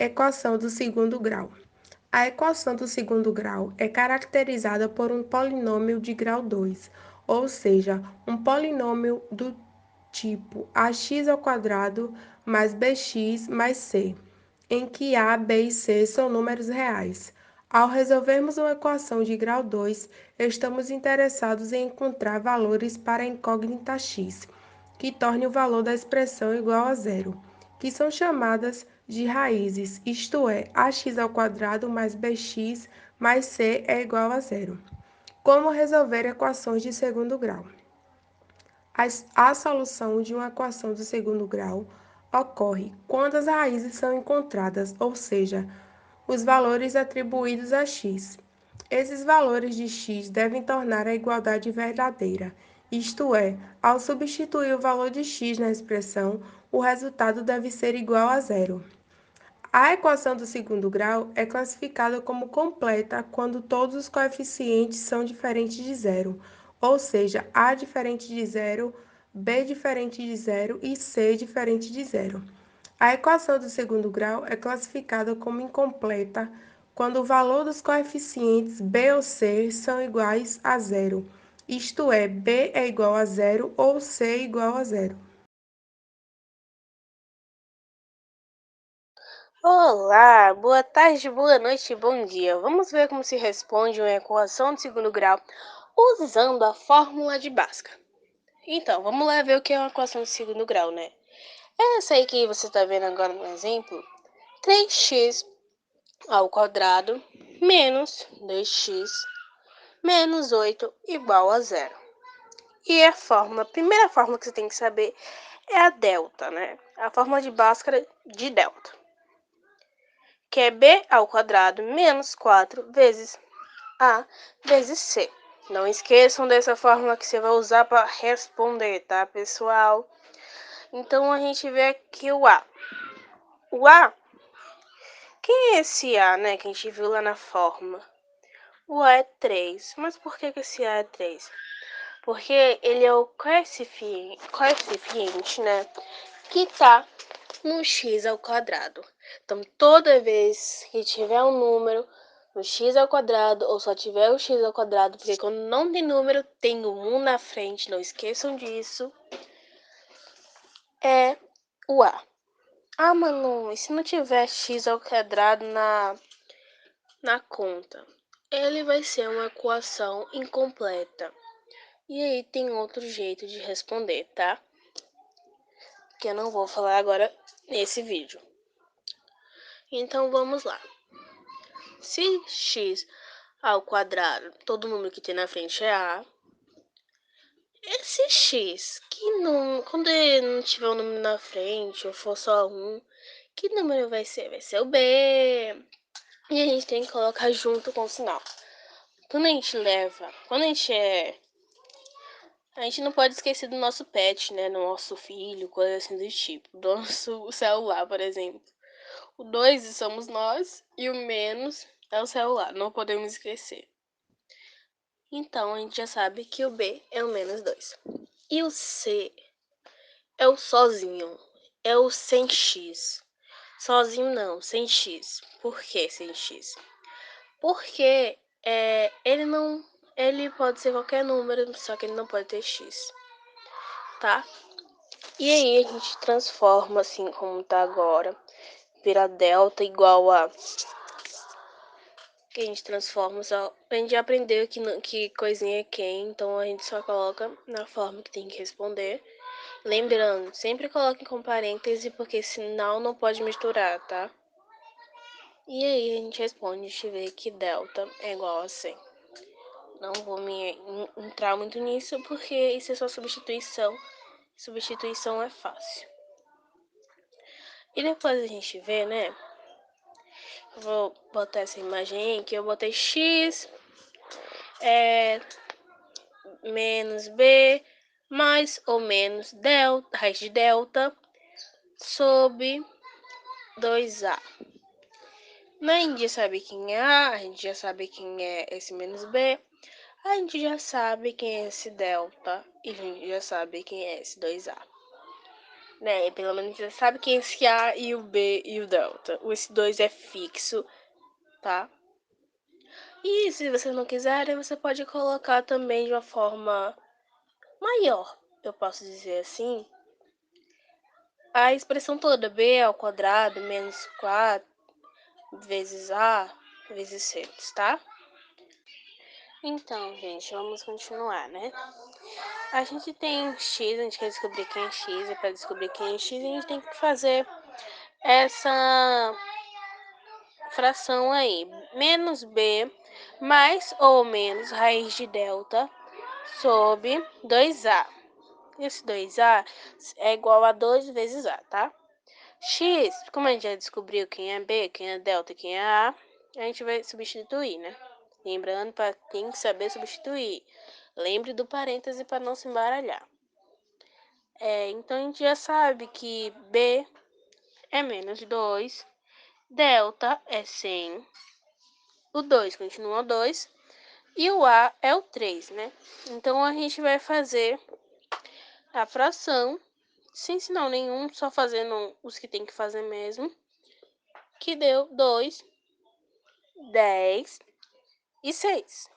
Equação do segundo grau. A equação do segundo grau é caracterizada por um polinômio de grau 2, ou seja, um polinômio do tipo ax² mais bx mais c, em que a, b e c são números reais. Ao resolvermos uma equação de grau 2, estamos interessados em encontrar valores para a incógnita x, que torne o valor da expressão igual a zero, que são chamadas de raízes, isto é, ax² mais bx mais c é igual a zero. Como resolver equações de segundo grau? A solução de uma equação de segundo grau ocorre quando as raízes são encontradas, ou seja, os valores atribuídos a x. Esses valores de x devem tornar a igualdade verdadeira, isto é, ao substituir o valor de x na expressão, o resultado deve ser igual a zero. A equação do segundo grau é classificada como completa quando todos os coeficientes são diferentes de zero, ou seja, a diferente de zero, b diferente de zero e c diferente de zero. A equação do segundo grau é classificada como incompleta quando o valor dos coeficientes b ou c são iguais a zero, isto é, b é igual a zero ou c é igual a zero. Olá, boa tarde, boa noite, bom dia. Vamos ver como se responde uma equação de segundo grau usando a fórmula de Bhaskara. Então, vamos lá ver o que é uma equação de segundo grau, né? Essa aí que você está vendo agora no exemplo, 3x ao quadrado menos 2x menos 8 igual a zero. E a primeira fórmula que você tem que saber é a delta, né? A fórmula de Bhaskara de delta, que é b ao quadrado menos 4 vezes a vezes c. Não esqueçam dessa fórmula que você vai usar para responder, tá, pessoal? Então, a gente vê aqui o a. O a, quem é esse a, né, que a gente viu lá na fórmula? O a é 3. Mas por que esse a é 3? Porque ele é o coeficiente, né, que tá no x ao quadrado. Então, toda vez que tiver um número no x ao quadrado, ou só tiver o x ao quadrado, porque quando não tem número, tem o 1 na frente, não esqueçam disso, é o a. Ah, Manu, e se não tiver x ao quadrado na conta? Ele vai ser uma equação incompleta. E aí tem outro jeito de responder, tá? Que eu não vou falar agora nesse vídeo. Então, vamos lá. Se x ao quadrado, todo número que tem na frente é a, esse x, quando ele não tiver um número na frente, ou for só um, que número vai ser? Vai ser o b. E a gente tem que colocar junto com o sinal. A gente não pode esquecer do nosso pet, né? Do nosso filho, coisa assim do tipo. Do nosso celular, por exemplo. O 2 somos nós e o menos é o celular. Não podemos esquecer. Então, a gente já sabe que o B é o menos 2. E o C é o sozinho. É o sem x. Sozinho não, sem x. Por que sem x? Porque ele pode ser qualquer número, só que ele não pode ter x, tá? E aí a gente transforma assim como tá agora, vira delta igual a, que a gente transforma só, a gente já aprendeu que coisinha é quem, então a gente só coloca na forma que tem que responder. Lembrando, sempre coloque com parêntese, porque senão não pode misturar, tá? E aí a gente responde, a gente vê que delta é igual a 100. Não vou me entrar muito nisso, porque isso é só substituição. Substituição é fácil. E depois a gente vê, né? Eu vou botar essa imagem aqui, eu botei x menos b mais ou menos delta, raiz de delta sobre 2a. A gente já sabe quem é a gente já sabe quem é esse menos b, a gente já sabe quem é esse delta e a gente já sabe quem é esse 2a. né? Pelo menos você sabe que esse A e o B e o delta. Esse 2 é fixo, tá? E se você não quiser, você pode colocar também de uma forma maior, eu posso dizer assim, a expressão toda, b ao quadrado menos 4 vezes a vezes c, tá? Então, gente, vamos continuar, né? A gente tem x, a gente quer descobrir quem é x, e para descobrir quem é x, a gente tem que fazer essa fração aí, menos b mais ou menos raiz de delta sobre 2a. Esse 2a é igual a 2 vezes a, tá? X, como a gente já descobriu quem é B, quem é delta e quem é a gente vai substituir, né? Lembrando, para quem saber substituir. Lembre do parêntese para não se embaralhar. Então, a gente já sabe que B é menos 2, delta é 100, o 2 continua 2 e o A é o 3, né? Então, a gente vai fazer a fração sem sinal nenhum, só fazendo os que tem que fazer mesmo, que deu 2, 10 e 6.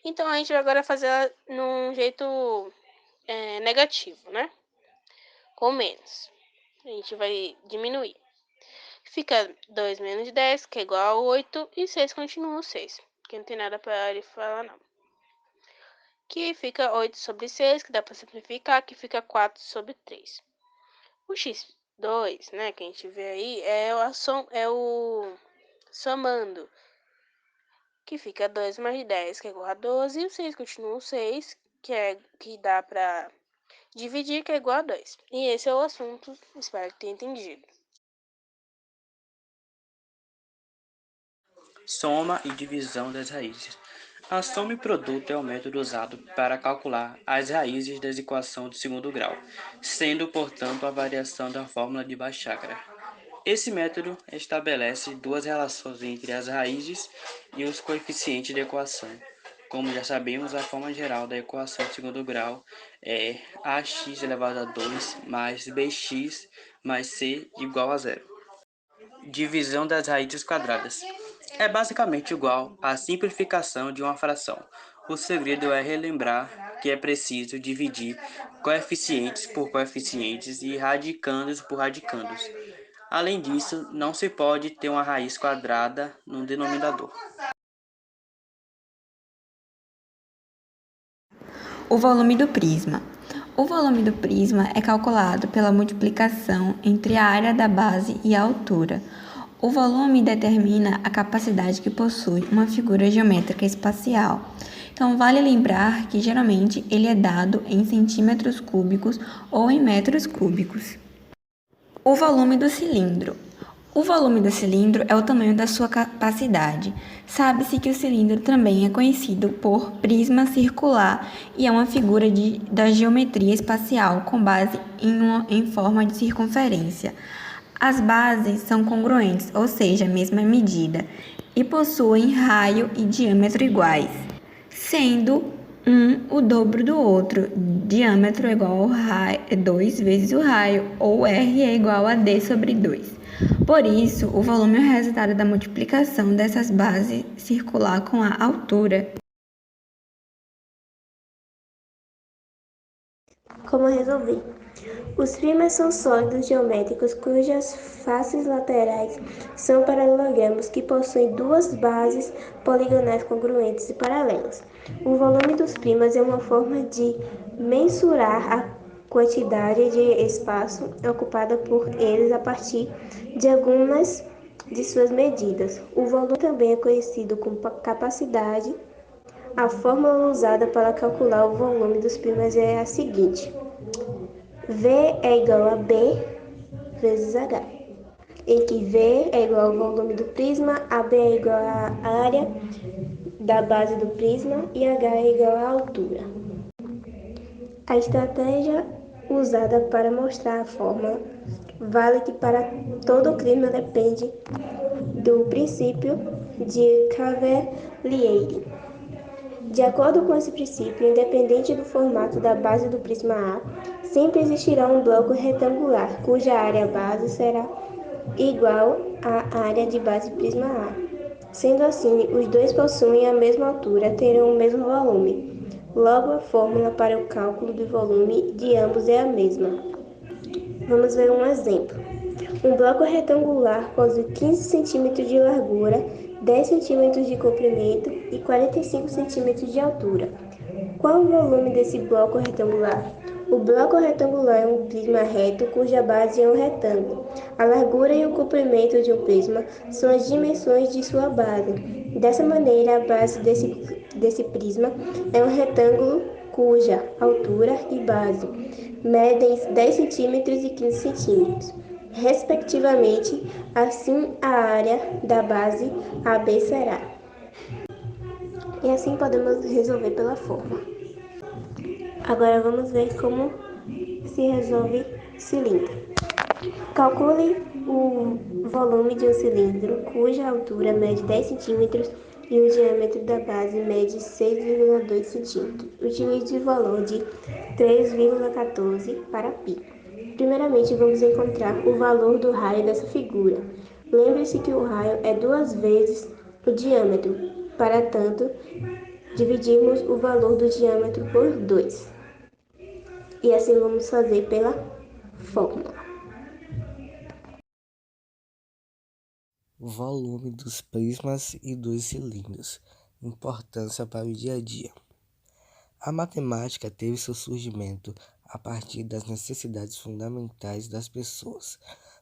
Então, a gente vai agora fazer num jeito negativo, né? Com menos. A gente vai diminuir. Fica 2 menos 10, que é igual a 8, e 6 continua 6, porque não tem nada para ele falar, não. Que fica 8 sobre 6, que dá para simplificar, que fica 4 sobre 3. O x2, né, que a gente vê aí, é o somando, que fica 2 mais 10, que é igual a 12, e o 6 continua o 6, que dá para dividir, que é igual a 2. E esse é o assunto, espero que tenha entendido. Soma e divisão das raízes. A soma e produto é o método usado para calcular as raízes das equações de segundo grau, sendo, portanto, a variação da fórmula de Bhaskara. Esse método estabelece duas relações entre as raízes e os coeficientes da equação. Como já sabemos, a forma geral da equação de segundo grau é ax elevado a 2 mais bx mais c igual a zero. Divisão das raízes quadradas. É basicamente igual à simplificação de uma fração. O segredo é relembrar que é preciso dividir coeficientes por coeficientes e radicandos por radicandos. Além disso, não se pode ter uma raiz quadrada no denominador. O volume do prisma. O volume do prisma é calculado pela multiplicação entre a área da base e a altura. O volume determina a capacidade que possui uma figura geométrica espacial. Então, vale lembrar que geralmente ele é dado em centímetros cúbicos ou em metros cúbicos. O volume do cilindro. O volume do cilindro é o tamanho da sua capacidade. Sabe-se que o cilindro também é conhecido por prisma circular e é uma figura da geometria espacial com base em forma de circunferência. As bases são congruentes, ou seja, a mesma medida, e possuem raio e diâmetro iguais, sendo um o dobro do outro. Diâmetro é igual ao raio, 2 vezes o raio, ou R é igual a D sobre 2. Por isso, o volume é o resultado da multiplicação dessas bases circular com a altura. Como resolver? Os prismas são sólidos geométricos cujas faces laterais são paralelogramos que possuem duas bases poligonais congruentes e paralelas. O volume dos prismas é uma forma de mensurar a quantidade de espaço ocupada por eles a partir de algumas de suas medidas. O volume também é conhecido como capacidade. A fórmula usada para calcular o volume dos prismas é a seguinte: V é igual a B vezes H, em que V é igual ao volume do prisma, AB é igual à área da base do prisma e H é igual à altura. A estratégia usada para mostrar a fórmula vale que para todo prisma depende do princípio de Cavalieri. De acordo com esse princípio, independente do formato da base do prisma A, sempre existirá um bloco retangular, cuja área base será igual à área de base prisma A. Sendo assim, os dois possuem a mesma altura, terão o mesmo volume. Logo, a fórmula para o cálculo do volume de ambos é a mesma. Vamos ver um exemplo. Um bloco retangular possui 15 cm de largura, 10 cm de comprimento e 45 cm de altura. Qual o volume desse bloco retangular? O bloco retangular é um prisma reto cuja base é um retângulo. A largura e o comprimento de um prisma são as dimensões de sua base. Dessa maneira, a base desse prisma é um retângulo cuja altura e base medem 10 cm e 15 cm, respectivamente. Assim, a área da base AB será. E assim podemos resolver pela forma. Agora vamos ver como se resolve cilindro. Calcule o volume de um cilindro cuja altura mede 10 cm e o diâmetro da base mede 6,2 cm. Utilize o valor de 3,14 para π. Primeiramente, vamos encontrar o valor do raio dessa figura. Lembre-se que o raio é 2 vezes o diâmetro. Para tanto, dividimos o valor do diâmetro por 2. E assim vamos fazer pela fórmula. Volume dos prismas e dos cilindros. Importância para o dia a dia. A matemática teve seu surgimento a partir das necessidades fundamentais das pessoas,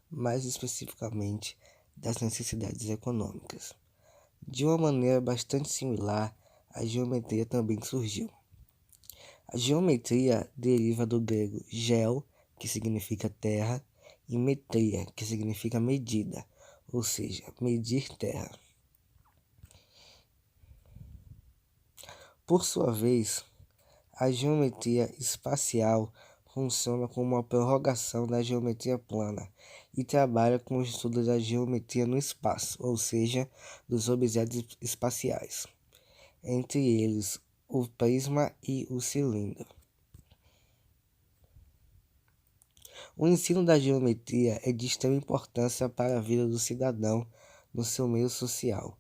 mais especificamente das necessidades econômicas. De uma maneira bastante similar, a geometria também surgiu. A geometria deriva do grego geo, que significa terra, e metria, que significa medida, ou seja, medir terra. Por sua vez, a geometria espacial funciona como uma prorrogação da geometria plana e trabalha com o estudo da geometria no espaço, ou seja, dos objetos espaciais, entre eles o prisma e o cilindro. O ensino da geometria é de extrema importância para a vida do cidadão no seu meio social,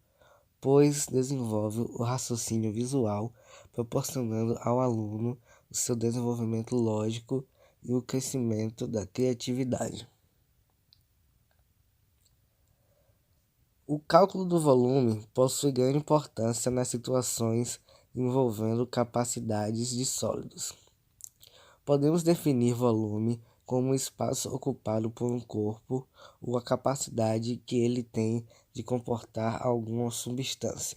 pois desenvolve o raciocínio visual, proporcionando ao aluno o seu desenvolvimento lógico e o crescimento da criatividade. O cálculo do volume possui grande importância nas situações envolvendo capacidades de sólidos. Podemos definir volume como um espaço ocupado por um corpo ou a capacidade que ele tem de comportar alguma substância.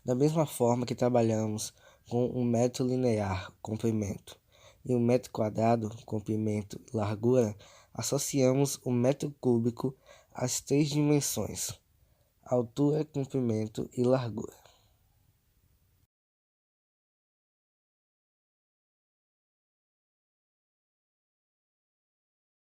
Da mesma forma que trabalhamos com um metro linear, comprimento, e um metro quadrado, comprimento e largura, associamos o metro cúbico às 3 dimensões, altura, comprimento e largura.